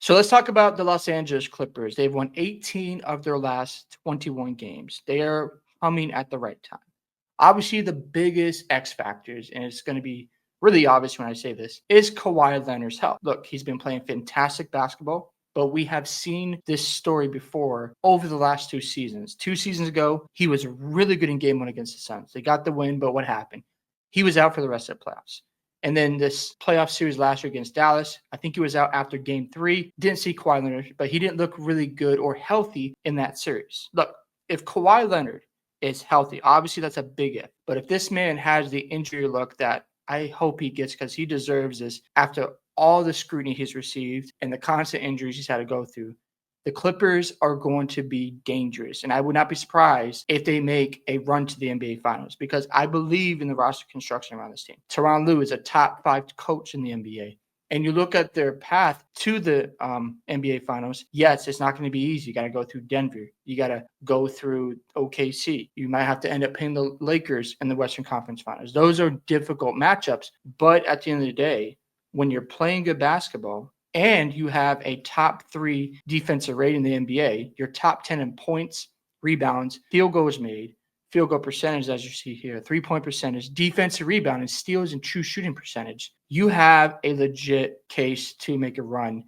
So let's talk about the Los Angeles Clippers. They've won 18 of their last 21 games. They are coming at the right time. Obviously, the biggest X factors, and it's going to be really obvious when I say this, is Kawhi Leonard's health. Look, he's been playing fantastic basketball, but we have seen this story before over the last 2 seasons. 2 seasons ago, he was really good in game one against the Suns. They got the win, but what happened? He was out for the rest of the playoffs. And then this playoff series last year against Dallas, I think he was out after game three. Didn't see Kawhi Leonard, but he didn't look really good or healthy in that series. Look, if Kawhi Leonard is healthy, obviously that's a big if. But if this man has the injury look that I hope he gets because he deserves this after all the scrutiny he's received and the constant injuries he's had to go through, the Clippers are going to be dangerous. And I would not be surprised if they make a run to the NBA Finals because I believe in the roster construction around this team. Tyronn Lue is a top 5 coach in the NBA. And you look at their path to the NBA Finals, yes, it's not going to be easy. You got to go through Denver. You got to go through OKC. You might have to end up playing the Lakers in the Western Conference Finals. Those are difficult matchups. But at the end of the day, when you're playing good basketball, and you have a top 3 defensive rating in the NBA, you're top 10 in points, rebounds, field goals made, field goal percentage, as you see here, 3-point percentage, defensive rebound, and steals and true shooting percentage. You have a legit case to make a run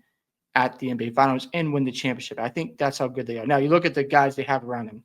at the NBA Finals and win the championship. I think that's how good they are. Now, you look at the guys they have around them.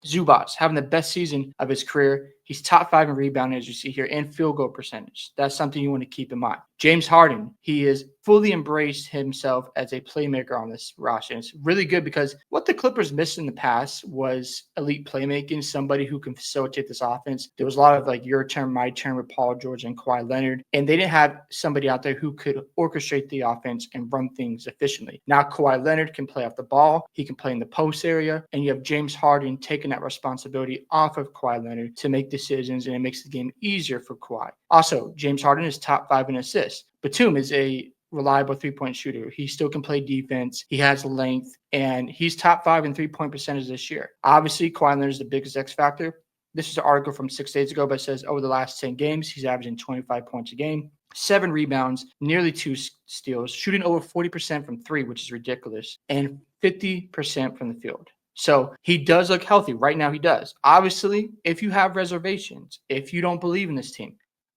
Zubac having the best season of his career. He's top 5 in rebounding, as you see here, and field goal percentage. That's something you want to keep in mind. James Harden, he has fully embraced himself as a playmaker on this roster. And it's really good because what the Clippers missed in the past was elite playmaking, somebody who can facilitate this offense. There was a lot of like your turn, my turn with Paul George and Kawhi Leonard, and they didn't have somebody out there who could orchestrate the offense and run things efficiently. Now Kawhi Leonard can play off the ball. He can play in the post area, and you have James Harden taking that responsibility off of Kawhi Leonard to make decisions, and it makes the game easier for Kawhi. Also, James Harden is top 5 in assists. Batum is a reliable 3-point shooter. He still can play defense. He has length, and he's top 5 in 3-point percentage this year. Obviously, Kawhi Leonard is the biggest X factor. This is an article from 6 days ago, but it says over the last 10 games, he's averaging 25 points a game, 7 rebounds, nearly 2 steals, shooting over 40% from 3, which is ridiculous, and 50% from the field. So he does look healthy. Right now he does. Obviously, if you have reservations, if you don't believe in this team,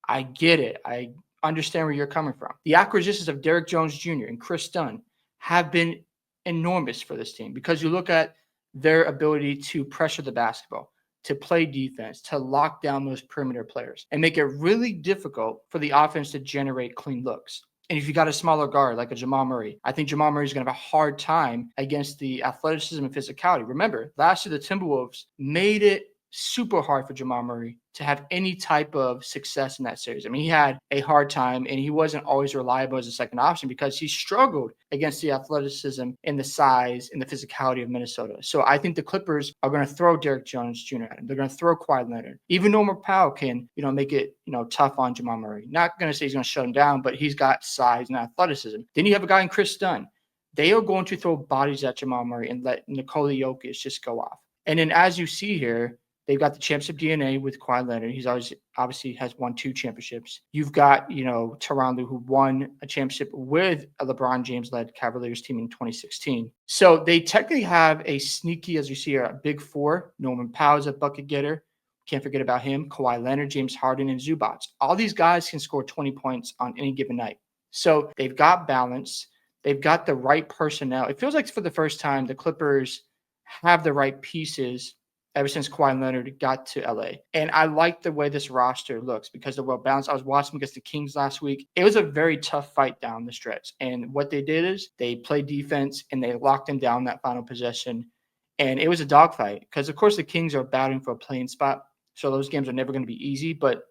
I get it. I understand where you're coming from. The acquisitions of Derrick Jones Jr. and Chris Dunn have been enormous for this team because you look at their ability to pressure the basketball, to play defense, to lock down those perimeter players, and make it really difficult for the offense to generate clean looks. And if you got a smaller guard like a Jamal Murray, I think Jamal Murray is going to have a hard time against the athleticism and physicality. Remember, last year the Timberwolves made it super hard for Jamal Murray to have any type of success in that series. I mean, he had a hard time, and he wasn't always reliable as a second option because he struggled against the athleticism and the size and the physicality of Minnesota. So I think the Clippers are going to throw Derrick Jones Jr. at him. They're going to throw Kawhi Leonard. Even Norman Powell can, make it, tough on Jamal Murray. Not going to say he's going to shut him down, but he's got size and athleticism. Then you have a guy in Chris Dunn. They are going to throw bodies at Jamal Murray and let Nikola Jokic just go off. And then as you see here, they've got the championship DNA with Kawhi Leonard. He's obviously has won 2 championships. You've got, Tyronn Lue, who won a championship with a LeBron James-led Cavaliers team in 2016. So they technically have a sneaky, as you see here, a big 4. Norman Powell's a bucket getter. Can't forget about him. Kawhi Leonard, James Harden, and Zubac. All these guys can score 20 points on any given night. So they've got balance. They've got the right personnel. It feels like for the first time the Clippers have the right pieces ever since Kawhi Leonard got to LA. And I like the way this roster looks because they're well balanced. I was watching against the Kings last week. It was a very tough fight down the stretch. And what they did is they played defense and they locked them down that final possession. And it was a dogfight because, of course, the Kings are battling for a playing spot. So those games are never going to be easy. But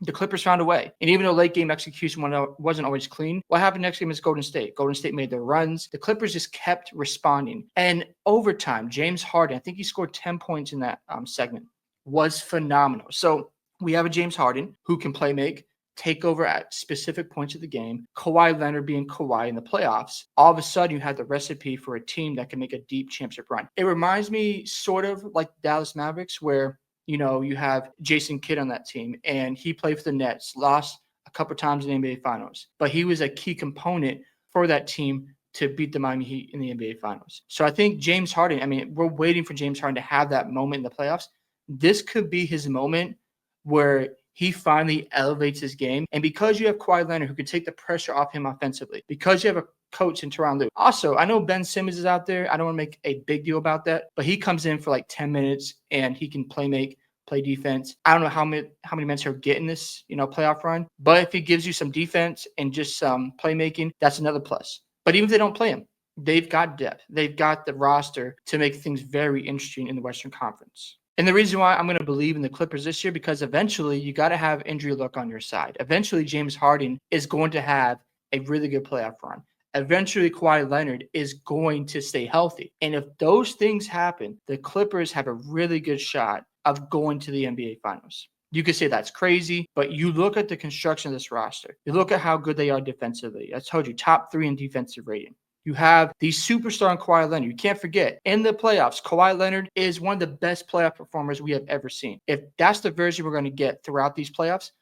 the Clippers found a way. And even though late game execution wasn't always clean, what happened next game is Golden State. Golden State made their runs. The Clippers just kept responding. And overtime, James Harden, I think he scored 10 points in that segment, was phenomenal. So we have a James Harden who can play make, take over at specific points of the game. Kawhi Leonard being Kawhi in the playoffs. All of a sudden, you have the recipe for a team that can make a deep championship run. It reminds me sort of like Dallas Mavericks where you have Jason Kidd on that team, and he played for the Nets, lost a couple times in the NBA Finals. But he was a key component for that team to beat the Miami Heat in the NBA Finals. So I think James Harden, I mean, we're waiting for James Harden to have that moment in the playoffs. This could be his moment where he finally elevates his game. And because you have Kawhi Leonard who can take the pressure off him offensively, because you have a coach in Tyronn Lue. Also, I know Ben Simmons is out there. I don't want to make a big deal about that, but he comes in for like 10 minutes and he can play defense. I don't know how many minutes he'll get in this, playoff run, but if he gives you some defense and just some playmaking, that's another plus. But even if they don't play him, they've got depth. They've got the roster to make things very interesting in the Western Conference. And the reason why I'm going to believe in the Clippers this year, because eventually you got to have injury luck on your side. Eventually James Harden is going to have a really good playoff run. Eventually Kawhi Leonard is going to stay healthy. And if those things happen, the Clippers have a really good shot of going to the NBA Finals. You could say that's crazy, but you look at the construction of this roster. You look at how good they are defensively. I told you, top 3 in defensive rating. You have the superstar in Kawhi Leonard. You can't forget, in the playoffs, Kawhi Leonard is one of the best playoff performers we have ever seen. If that's the version we're going to get throughout these playoffs,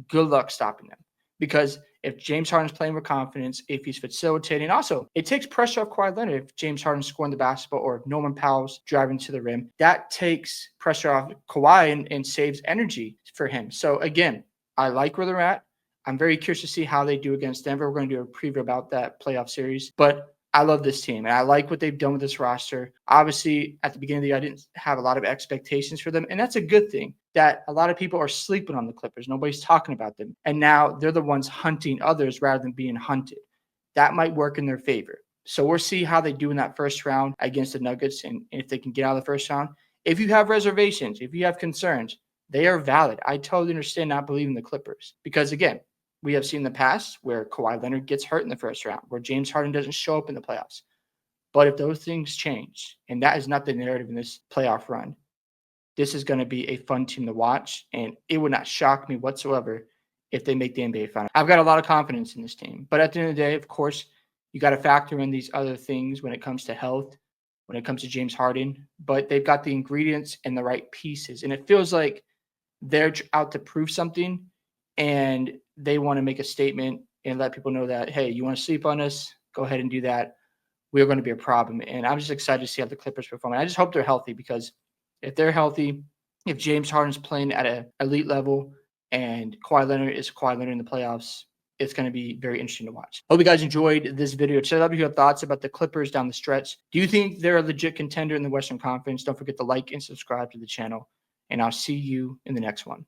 good luck stopping them. Because if James Harden's playing with confidence, if he's facilitating, also, it takes pressure off Kawhi Leonard if James Harden's scoring the basketball or if Norman Powell's driving to the rim. That takes pressure off Kawhi and saves energy for him. So, again, I like where they're at. I'm very curious to see how they do against Denver. We're going to do a preview about that playoff series. But I love this team, and I like what they've done with this roster. Obviously, at the beginning of the year, I didn't have a lot of expectations for them, and that's a good thing that a lot of people are sleeping on the Clippers. Nobody's talking about them, and now they're the ones hunting others rather than being hunted. That might work in their favor. So we'll see how they do in that first round against the Nuggets, and if they can get out of the first round. If you have reservations, if you have concerns, they are valid. I totally understand not believing the Clippers because, again, we have seen in the past where Kawhi Leonard gets hurt in the first round, where James Harden doesn't show up in the playoffs. But if those things change, and that is not the narrative in this playoff run, this is going to be a fun team to watch, and it would not shock me whatsoever if they make the NBA Finals. I've got a lot of confidence in this team. But at the end of the day, of course, you got to factor in these other things when it comes to health, when it comes to James Harden. But they've got the ingredients and the right pieces. And it feels like they're out to prove something, and they want to make a statement and let people know that, hey, you want to sleep on us? Go ahead and do that. We're going to be a problem. And I'm just excited to see how the Clippers perform. And I just hope they're healthy because if they're healthy, if James Harden's playing at an elite level and Kawhi Leonard is Kawhi Leonard in the playoffs, it's going to be very interesting to watch. Hope you guys enjoyed this video. Check out if you have thoughts about the Clippers down the stretch. Do you think they're a legit contender in the Western Conference? Don't forget to like and subscribe to the channel. And I'll see you in the next one.